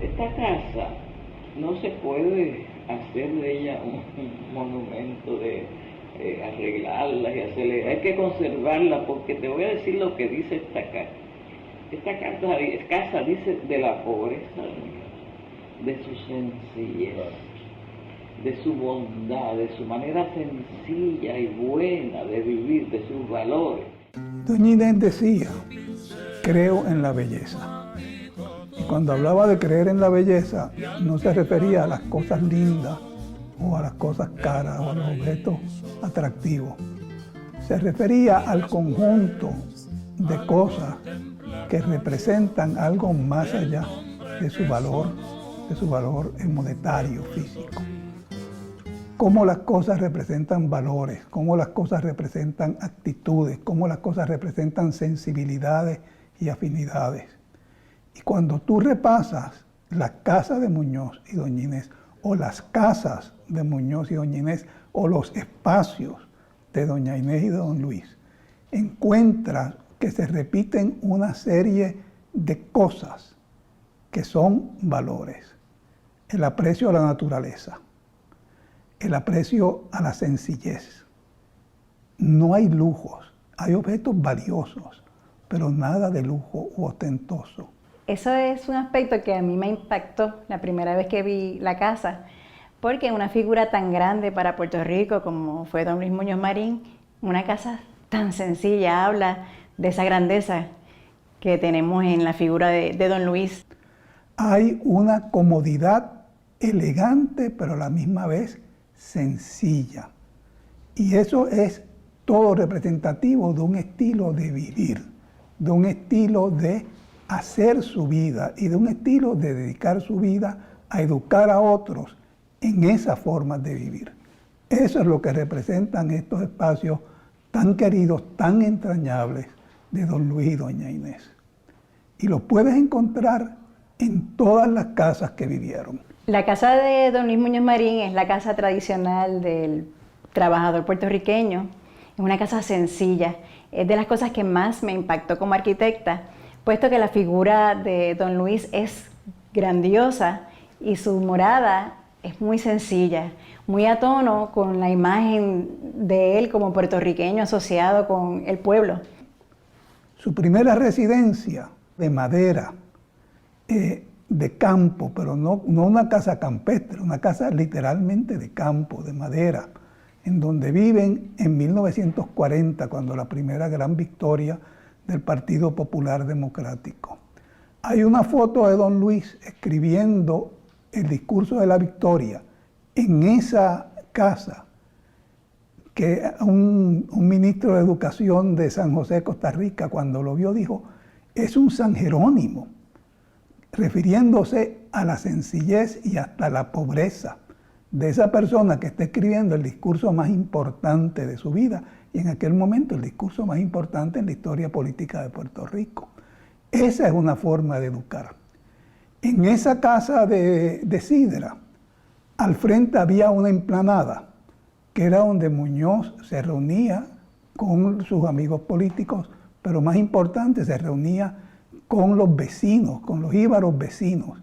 Esta casa no se puede hacer de ella un monumento de arreglarla y hacerle, hay que conservarla, porque te voy a decir lo que dice esta casa. Esta casa dice de la pobreza de su sencillez, de su bondad, de su manera sencilla y buena de vivir, de sus valores. Doña Inés decía, creo en la belleza. Y cuando hablaba de creer en la belleza, no se refería a las cosas lindas o a las cosas caras o a los objetos atractivos. Se refería al conjunto de cosas que representan algo más allá de su valor monetario, físico. Cómo las cosas representan valores, cómo las cosas representan actitudes, cómo las cosas representan sensibilidades y afinidades. Y cuando tú repasas la casa de Muñoz y doña Inés, o las casas de Muñoz y doña Inés, o los espacios de doña Inés y de don Luis, encuentras que se repiten una serie de cosas que son valores. El aprecio a la naturaleza, el aprecio a la sencillez. No hay lujos, hay objetos valiosos, pero nada de lujo u ostentoso. Eso es un aspecto que a mí me impactó la primera vez que vi la casa, porque una figura tan grande para Puerto Rico como fue don Luis Muñoz Marín, una casa tan sencilla, habla de esa grandeza que tenemos en la figura de don Luis. Hay una comodidad elegante, pero a la misma vez sencilla. Y eso es todo representativo de un estilo de vivir, de un estilo de hacer su vida y de un estilo de dedicar su vida a educar a otros en esa forma de vivir. Eso es lo que representan estos espacios tan queridos, tan entrañables de don Luis y doña Inés. Y los puedes encontrar en todas las casas que vivieron. La casa de don Luis Muñoz Marín es la casa tradicional del trabajador puertorriqueño. Es una casa sencilla. Es de las cosas que más me impactó como arquitecta, puesto que la figura de don Luis es grandiosa y su morada es muy sencilla, muy a tono con la imagen de él como puertorriqueño asociado con el pueblo. Su primera residencia de madera, de campo, pero no una casa campestre, una casa literalmente de campo, de madera, en donde viven en 1940, cuando la primera gran victoria del Partido Popular Democrático. Hay una foto de don Luis escribiendo el discurso de la victoria en esa casa, que un ministro de Educación de San José, Costa Rica, cuando lo vio dijo, es un San Jerónimo, refiriéndose a la sencillez y hasta la pobreza de esa persona que está escribiendo el discurso más importante de su vida, y en aquel momento el discurso más importante en la historia política de Puerto Rico. Esa es una forma de educar. En esa casa de Sidra, al frente había una emplanada, que era donde Muñoz se reunía con sus amigos políticos, pero más importante, se reunía con los vecinos, con los íbaros vecinos,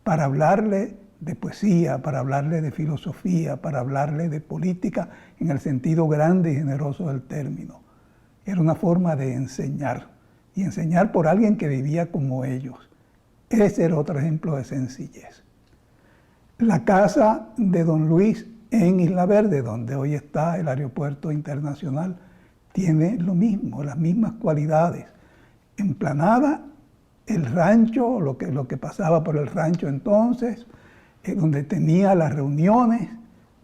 para hablarle de poesía, para hablarle de filosofía, para hablarle de política en el sentido grande y generoso del término. Era una forma de enseñar, y enseñar por alguien que vivía como ellos. Ese era otro ejemplo de sencillez. La casa de don Luis en Isla Verde, donde hoy está el aeropuerto internacional, tiene lo mismo, las mismas cualidades. Emplanada, el rancho, lo que pasaba por el rancho entonces, donde tenía las reuniones,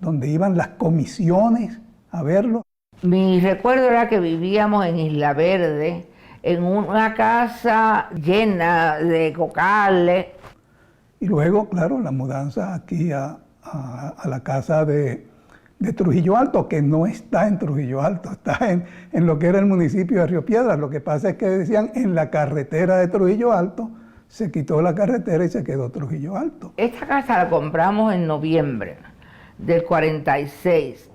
donde iban las comisiones a verlo. Mi recuerdo era que vivíamos en Isla Verde, en una casa llena de cocales. Y luego, claro, la mudanza aquí a la casa de Trujillo Alto, que no está en Trujillo Alto, está en lo que era el municipio de Río Piedras. Lo que pasa es que decían en la carretera de Trujillo Alto, se quitó la carretera y se quedó Trujillo Alto. Esta casa la compramos en noviembre del 46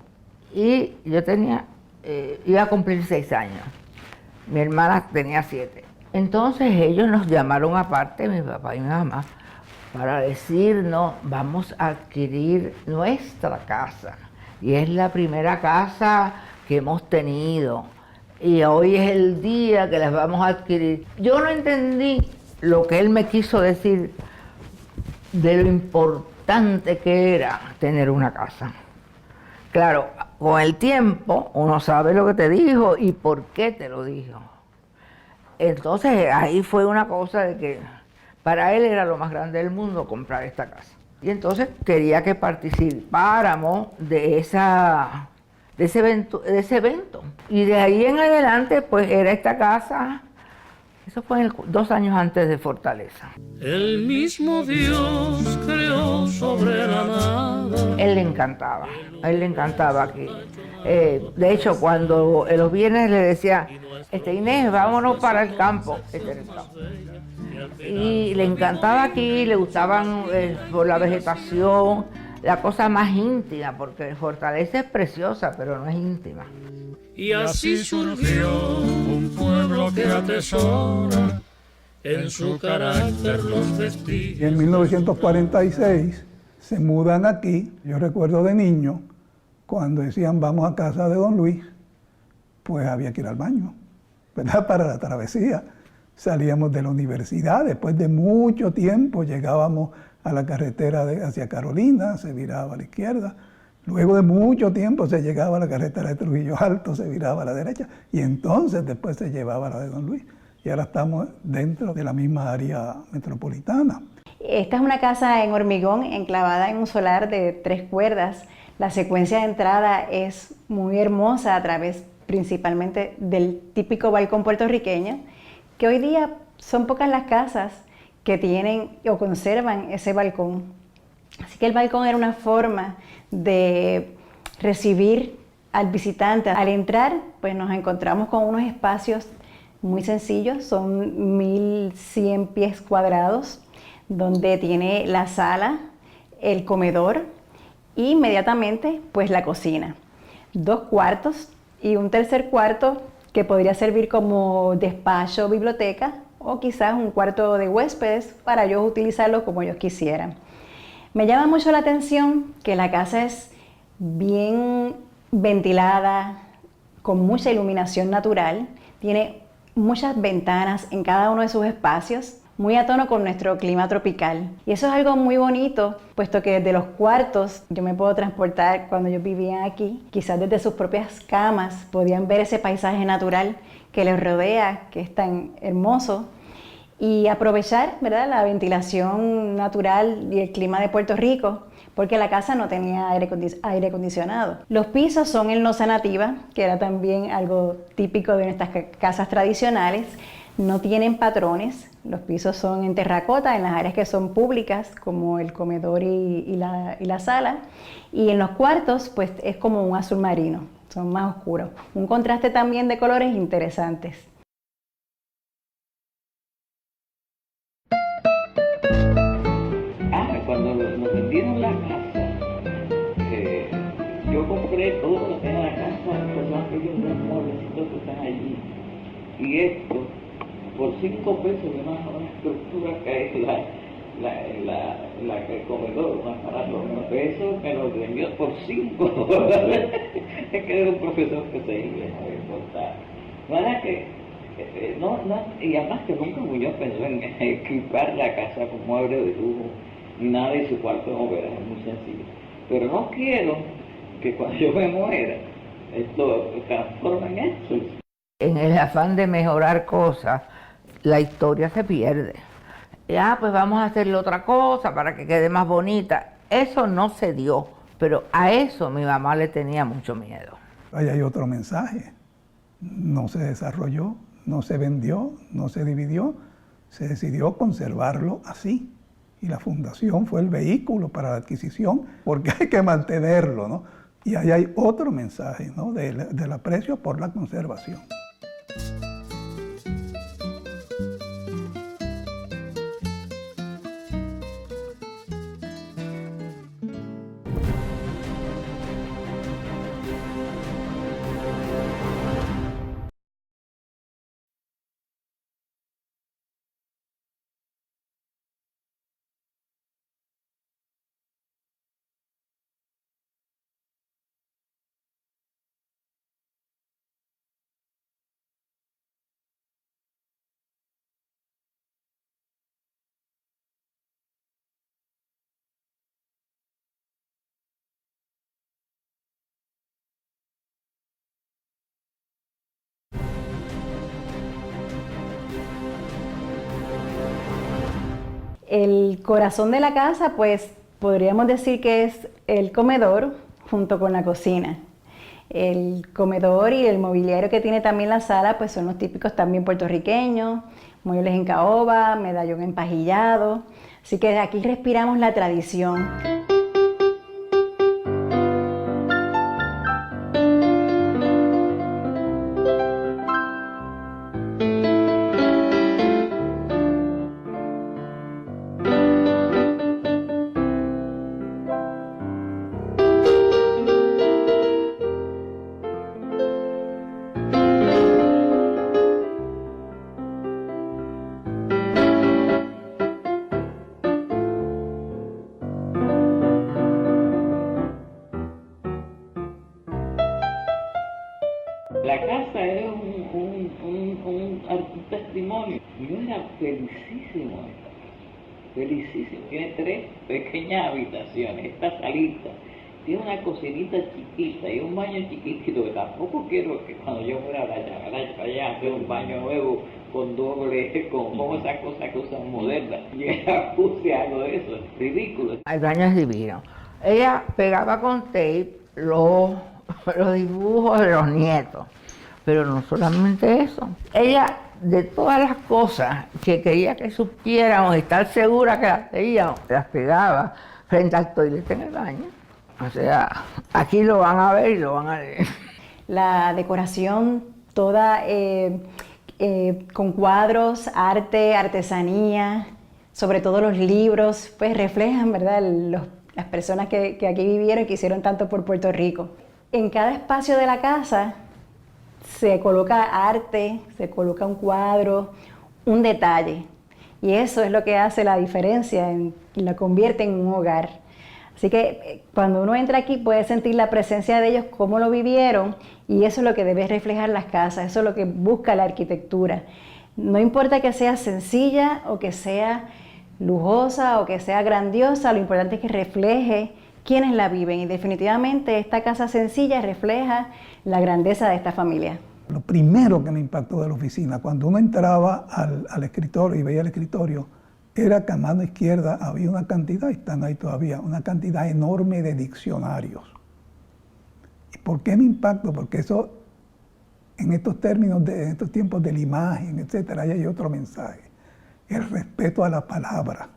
y yo iba a cumplir 6 años. Mi hermana tenía 7. Entonces ellos nos llamaron aparte, mi papá y mi mamá, para decirnos, vamos a adquirir nuestra casa. Y es la primera casa que hemos tenido. Y hoy es el día que las vamos a adquirir. Yo no entendí lo que él me quiso decir de lo importante que era tener una casa. Claro, con el tiempo uno sabe lo que te dijo y por qué te lo dijo. Entonces ahí fue una cosa de que para él era lo más grande del mundo comprar esta casa. Y entonces quería que participáramos de ese evento. Y de ahí en adelante pues era esta casa. Eso fue 2 años antes de Fortaleza. El mismo Dios creó sobre la nada. A él le encantaba aquí. De hecho, cuando en los viernes le decía, Inés, vámonos para el campo. Y le encantaba aquí, le gustaban por la vegetación, la cosa más íntima, porque Fortaleza es preciosa, pero no es íntima. Y así surgió un pueblo que atesora en su carácter los vestidos. Y en 1946 se mudan aquí. Yo recuerdo de niño, cuando decían vamos a casa de don Luis, pues había que ir al baño, ¿verdad? Para la travesía. Salíamos de la universidad, después de mucho tiempo llegábamos a la carretera hacia Carolina, se viraba a la izquierda. Luego de mucho tiempo se llegaba a la carretera de Trujillo Alto, se viraba a la derecha, y entonces después se llevaba a la de don Luis. Y ahora estamos dentro de la misma área metropolitana. Esta es una casa en hormigón enclavada en un solar de 3 cuerdas. La secuencia de entrada es muy hermosa a través principalmente del típico balcón puertorriqueño, que hoy día son pocas las casas que tienen o conservan ese balcón. Así que el balcón era una forma de recibir al visitante. Al entrar, pues nos encontramos con unos espacios muy sencillos, son 1100 pies cuadrados, donde tiene la sala, el comedor y inmediatamente pues la cocina. 2 cuartos y un tercer cuarto que podría servir como despacho, biblioteca o quizás un cuarto de huéspedes para ellos utilizarlo como ellos quisieran. Me llama mucho la atención que la casa es bien ventilada, con mucha iluminación natural, tiene muchas ventanas en cada uno de sus espacios, muy a tono con nuestro clima tropical. Y eso es algo muy bonito, puesto que desde los cuartos yo me puedo transportar cuando ellos vivían aquí, quizás desde sus propias camas podían ver ese paisaje natural que les rodea, que es tan hermoso, y aprovechar, ¿verdad?, la ventilación natural y el clima de Puerto Rico, porque la casa no tenía aire acondicionado. Los pisos son en loza nativa, que era también algo típico de nuestras casas tradicionales. No tienen patrones, los pisos son en terracota en las áreas que son públicas, como el comedor y la sala. Y en los cuartos, pues es como un azul marino, son más oscuros. Un contraste también de colores interesantes. Cuando nos vendieron la casa, yo compré todo lo que era la casa, perdón, aquellos mueblecitos que están allí. Y esto, por 5 pesos, de una estructura que es el comedor, un aparato, eso me lo vendió por 5 dólares. Es que era un profesor que se iba a importar. ¿Verdad que? Y además que nunca Muñoz pensó en equipar la casa con muebles de lujo, ni nada de su cuarto de novelas, es muy sencillo. Pero no quiero que cuando yo me muera, esto se transforme en eso. En el afán de mejorar cosas, la historia se pierde. Pues vamos a hacerle otra cosa para que quede más bonita. Eso no se dio, pero a eso mi mamá le tenía mucho miedo. Ahí hay otro mensaje. No se desarrolló, no se vendió, no se dividió, se decidió conservarlo así. Y la fundación fue el vehículo para la adquisición, porque hay que mantenerlo, ¿no? Y ahí hay otro mensaje, ¿no?, del aprecio por la conservación. El corazón de la casa, pues podríamos decir que es el comedor junto con la cocina. El comedor y el mobiliario que tiene también la sala, pues son los típicos también puertorriqueños, muebles en caoba, medallón empajillado. Así que aquí respiramos la tradición. La casa es un testimonio. Yo era felicísimo de esta casa, felicísimo. Tiene 3 pequeñas habitaciones, esta salita. Tiene una cocinita chiquita y un baño chiquitito, que tampoco quiero que cuando yo fuera allá hacer un baño nuevo con doble, con esas cosas que usan modernas. Yo puse algo de eso, ridículo. El baño es divino. Ella pegaba con tape los dibujos de los nietos, pero no solamente eso. Ella, de todas las cosas que quería que supiéramos, estar segura que las veíamos, las pegaba frente al toilete en el baño. O sea, aquí lo van a ver y lo van a leer. La decoración toda con cuadros, arte, artesanía, sobre todo los libros, pues reflejan, ¿verdad?, las personas que aquí vivieron y que hicieron tanto por Puerto Rico. En cada espacio de la casa se coloca arte, se coloca un cuadro, un detalle. Y eso es lo que hace la diferencia y la convierte en un hogar. Así que cuando uno entra aquí puede sentir la presencia de ellos, cómo lo vivieron, y eso es lo que debe reflejar las casas, eso es lo que busca la arquitectura. No importa que sea sencilla o que sea lujosa o que sea grandiosa, lo importante es que refleje quienes la viven, y definitivamente esta casa sencilla refleja la grandeza de esta familia. Lo primero que me impactó de la oficina, cuando uno entraba al escritorio y veía el escritorio, era que a mano izquierda había una cantidad, y están ahí todavía, una cantidad enorme de diccionarios. ¿Y por qué me impactó? Porque eso, en estos términos, en estos tiempos de la imagen, etcétera, ahí hay otro mensaje. El respeto a la palabra,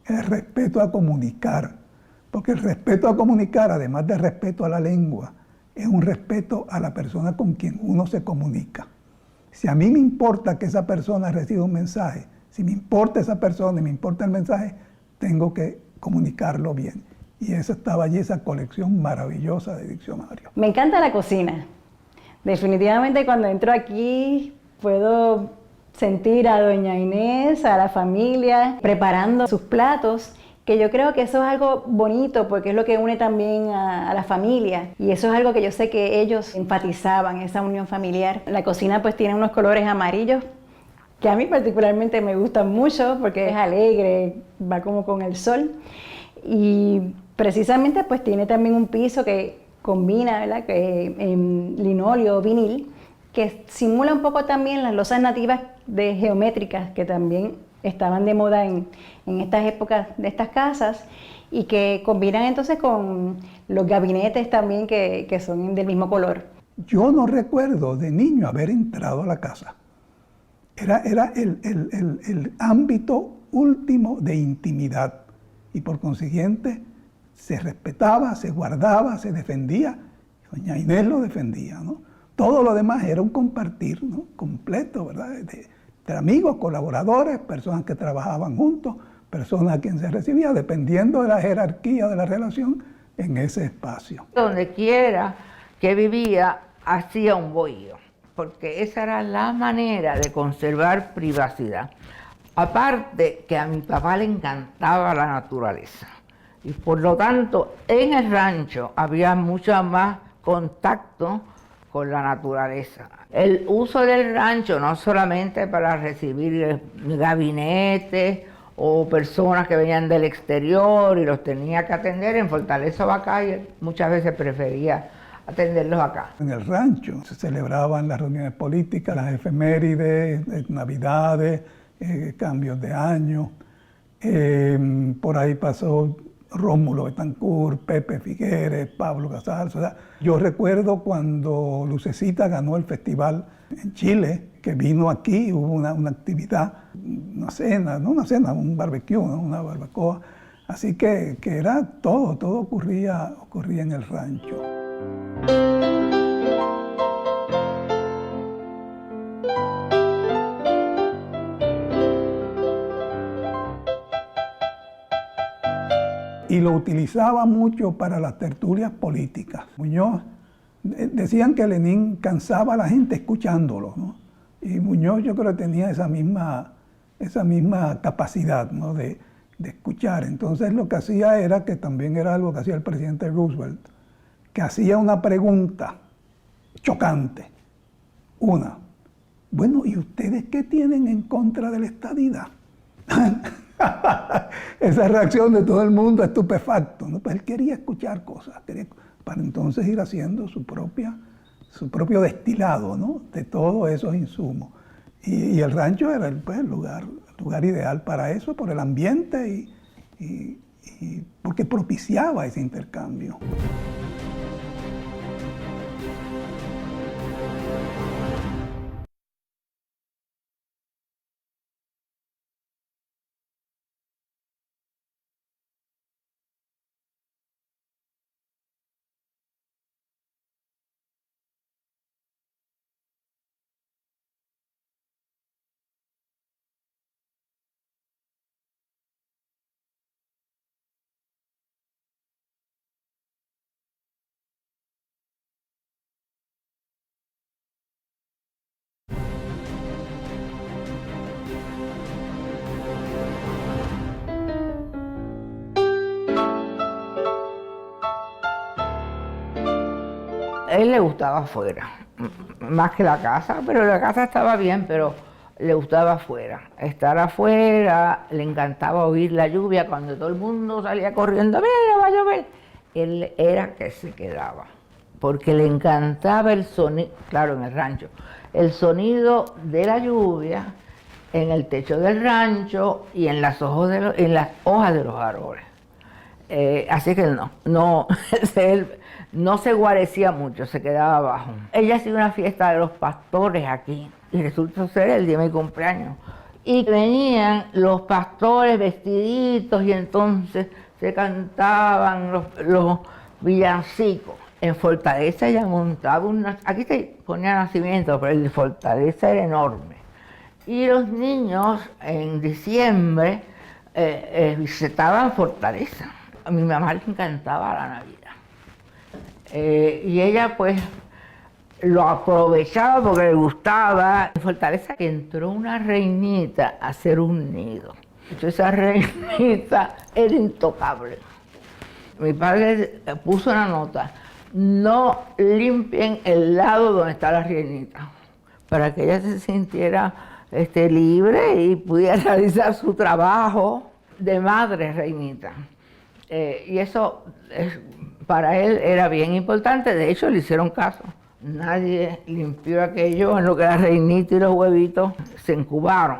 el respeto a comunicar. Porque el respeto a comunicar, además del respeto a la lengua, es un respeto a la persona con quien uno se comunica. Si a mí me importa que esa persona reciba un mensaje, si me importa esa persona y me importa el mensaje, tengo que comunicarlo bien. Y eso estaba allí, esa colección maravillosa de diccionarios. Me encanta la cocina. Definitivamente cuando entro aquí puedo sentir a doña Inés, a la familia, preparando sus platos, que yo creo que eso es algo bonito porque es lo que une también a la familia, y eso es algo que yo sé que ellos enfatizaban, esa unión familiar. La cocina pues tiene unos colores amarillos que a mí particularmente me gustan mucho porque es alegre, va como con el sol, y precisamente pues tiene también un piso que combina, ¿verdad?, en linóleo, vinil, que simula un poco también las losas nativas de geométricas que también estaban de moda en estas épocas de estas casas, y que combinan entonces con los gabinetes también que son del mismo color. Yo no recuerdo de niño haber entrado a la casa. Era el ámbito último de intimidad, y por consiguiente se respetaba, se guardaba, se defendía. Doña Inés lo defendía, ¿no? Todo lo demás era un compartir, ¿no?, completo, ¿verdad?, de amigos, colaboradores, personas que trabajaban juntos, personas a quien se recibía, dependiendo de la jerarquía de la relación en ese espacio. Donde quiera que vivía, hacía un bohío, porque esa era la manera de conservar privacidad. Aparte que a mi papá le encantaba la naturaleza, y por lo tanto en el rancho había mucho más contacto con la naturaleza. El uso del rancho no solamente para recibir gabinetes o personas que venían del exterior y los tenía que atender en Fortaleza Bacalle, muchas veces prefería atenderlos acá. En el rancho se celebraban las reuniones políticas, las efemérides, navidades, cambios de año. Por ahí pasó Rómulo Betancourt, Pepe Figueres, Pablo Casals. O sea, yo recuerdo cuando Lucecita ganó el festival en Chile, que vino aquí, hubo una actividad, una cena, no una cena, un barbecue, ¿no? Una barbacoa. Así que era todo ocurría en el rancho. Y lo utilizaba mucho para las tertulias políticas. Muñoz, decían que Lenin cansaba a la gente escuchándolo, ¿no? Y Muñoz yo creo que tenía esa misma capacidad, ¿no? de escuchar. Entonces lo que hacía era, que también era algo que hacía el presidente Roosevelt, que hacía una pregunta chocante. Una, bueno, ¿y ustedes qué tienen en contra de la estadidad? Esa reacción de todo el mundo estupefacto, ¿no? Pues él quería escuchar cosas, para entonces ir haciendo su propio destilado, ¿no? De todos esos insumos. Y el rancho era el lugar ideal para eso, por el ambiente y porque propiciaba ese intercambio. A él le gustaba afuera, más que la casa, pero la casa estaba bien, pero le gustaba afuera. Estar afuera, le encantaba oír la lluvia cuando todo el mundo salía corriendo, mira, va a llover. Él era que se quedaba, porque le encantaba el sonido, claro, en el rancho, el sonido de la lluvia en el techo del rancho y en las hojas de los árboles. Así que él no se guarecía mucho, se quedaba abajo. Ella hacía una fiesta de los pastores aquí, y resultó ser el día de mi cumpleaños. Y venían los pastores vestiditos, y entonces se cantaban los villancicos. En Fortaleza ella montaba aquí se ponía nacimiento, pero el de Fortaleza era enorme. Y los niños en diciembre visitaban Fortaleza. A mi mamá le encantaba la Navidad. Y ella pues lo aprovechaba porque le gustaba. En Fortaleza entró una reinita a hacer un nido. Entonces esa reinita era intocable. Mi padre puso una nota: no limpien el lado donde está la reinita, para que ella se sintiera libre y pudiera realizar su trabajo de madre reinita. Y eso para él era bien importante. De hecho, le hicieron caso. Nadie limpió aquello en lo que la reinita y los huevitos se incubaron.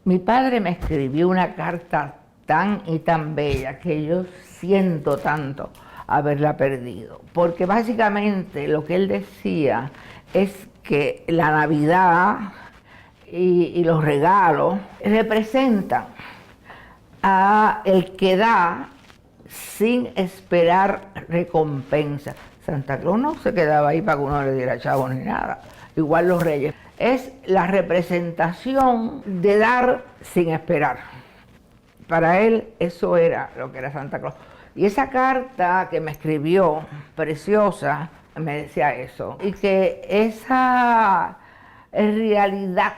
Mi padre me escribió una carta tan y tan bella que yo siento tanto haberla perdido. Porque básicamente lo que él decía es que la Navidad y los regalos representan a el que da sin esperar recompensa. Santa Claus no se quedaba ahí para que uno le diera chavo ni nada. Igual los reyes. Es la representación de dar sin esperar. Para él eso era lo que era Santa Claus. Y esa carta que me escribió, preciosa, me decía eso. Y que esa realidad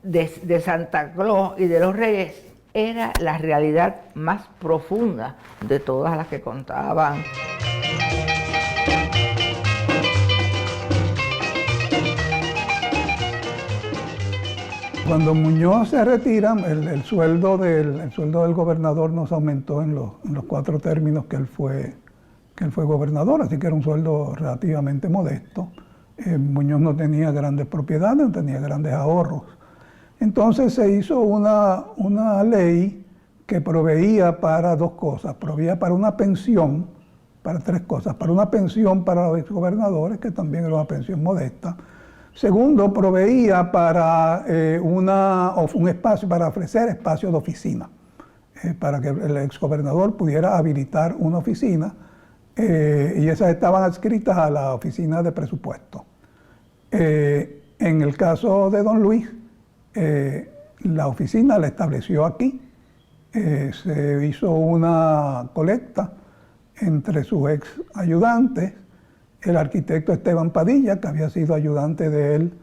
de Santa Claus y de los reyes era la realidad más profunda de todas las que contaban. Cuando Muñoz se retira, el sueldo del gobernador no se aumentó en los 4 términos que él fue gobernador, así que era un sueldo relativamente modesto. Muñoz no tenía grandes propiedades, no tenía grandes ahorros. Entonces se hizo una ley que proveía para dos cosas. Proveía para una pensión, para tres cosas. Para una pensión para los exgobernadores, que también era una pensión modesta. Segundo, proveía para un espacio, para ofrecer espacios de oficina, para que el exgobernador pudiera habilitar una oficina, y esas estaban adscritas a la oficina de presupuesto. En el caso de don Luis, la oficina la estableció aquí. Se hizo una colecta entre sus ex ayudantes, el arquitecto Esteban Padilla, que había sido ayudante de él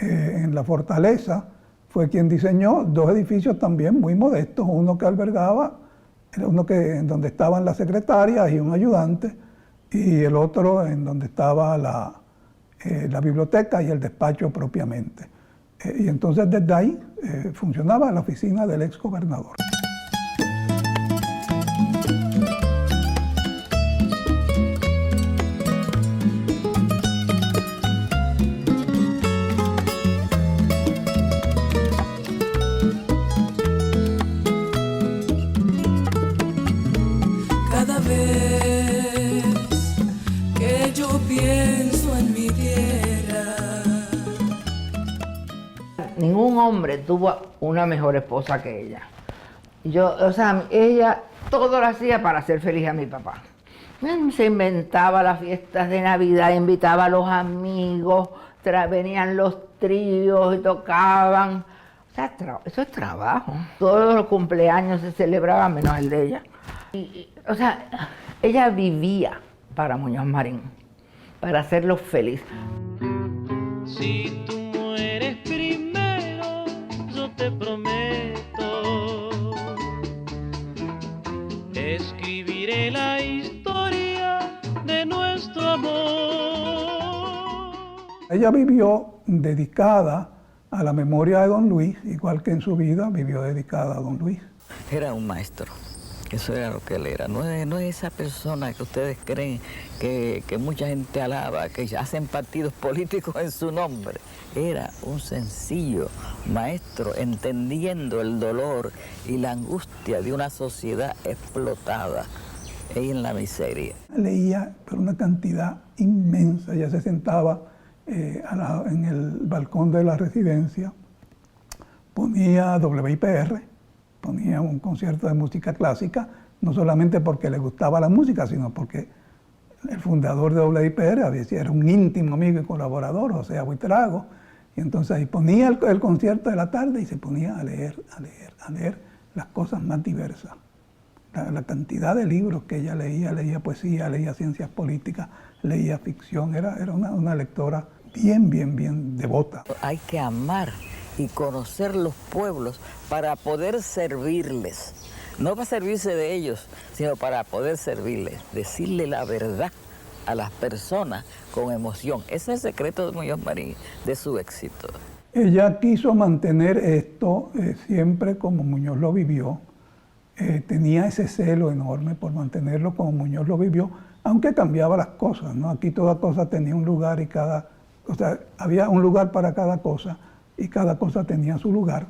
en la fortaleza, fue quien diseñó dos edificios también muy modestos, uno que albergaba, en donde estaban las secretarias y un ayudante, y el otro en donde estaba la biblioteca y el despacho propiamente. Y entonces desde ahí funcionaba la oficina del ex gobernador. Cada vez que yo pienso en mi tierra. Ningún hombre tuvo una mejor esposa que ella. Ella todo lo hacía para hacer feliz a mi papá. Se inventaba las fiestas de Navidad, invitaba a los amigos, venían los tríos y tocaban. O sea, eso es trabajo. Todos los cumpleaños se celebraban menos el de ella. Ella vivía para Muñoz Marín, para hacerlo feliz. Si tú mueres primero, yo te prometo, escribiré la historia de nuestro amor. Ella vivió dedicada a la memoria de don Luis, igual que en su vida vivió dedicada a don Luis. Era un maestro. Eso era lo que él era. No es esa persona que ustedes creen que mucha gente alaba, que hacen partidos políticos en su nombre. Era un sencillo maestro, entendiendo el dolor y la angustia de una sociedad explotada y en la miseria. Leía por una cantidad inmensa. Ella se sentaba en el balcón de la residencia, ponía WIPR, ponía un concierto de música clásica, no solamente porque le gustaba la música, sino porque el fundador de WIPR era un íntimo amigo y colaborador, José Buitrago, y entonces ahí ponía el concierto de la tarde y se ponía a leer las cosas más diversas. La cantidad de libros que ella leía poesía, leía ciencias políticas, leía ficción, era una lectora bien devota. Hay que amar y conocer los pueblos para poder servirles. No para servirse de ellos, sino para poder servirles. Decirle la verdad a las personas con emoción. Ese es el secreto de Muñoz Marín, de su éxito. Ella quiso mantener esto siempre como Muñoz lo vivió. Tenía ese celo enorme por mantenerlo como Muñoz lo vivió, aunque cambiaba las cosas, ¿no? Aquí toda cosa tenía un lugar y había un lugar para cada cosa, y cada cosa tenía su lugar.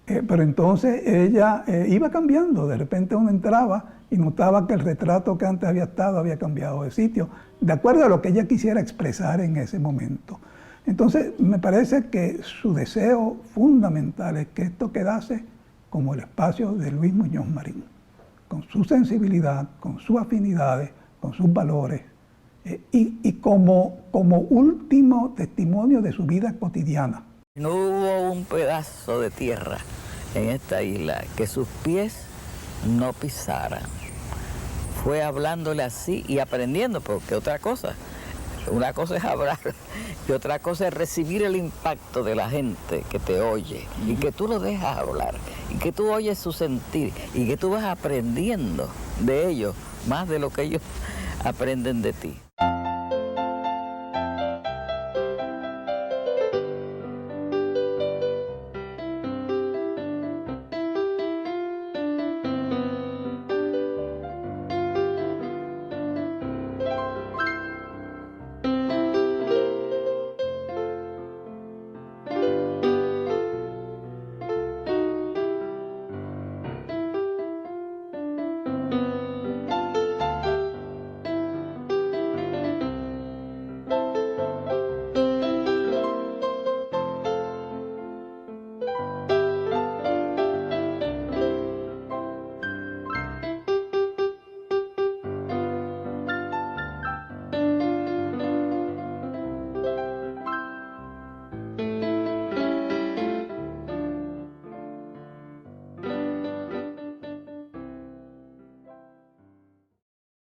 Pero entonces ella iba cambiando. De repente uno entraba y notaba que el retrato que antes había estado había cambiado de sitio, de acuerdo a lo que ella quisiera expresar en ese momento. Entonces me parece que su deseo fundamental es que esto quedase como el espacio de Luis Muñoz Marín, con su sensibilidad, con sus afinidades, con sus valores, y como último testimonio de su vida cotidiana. No hubo un pedazo de tierra en esta isla que sus pies no pisaran. Fue hablándole así y aprendiendo, porque una cosa es hablar y otra cosa es recibir el impacto de la gente que te oye y que tú lo dejas hablar y que tú oyes su sentir y que tú vas aprendiendo de ellos más de lo que ellos aprenden de ti.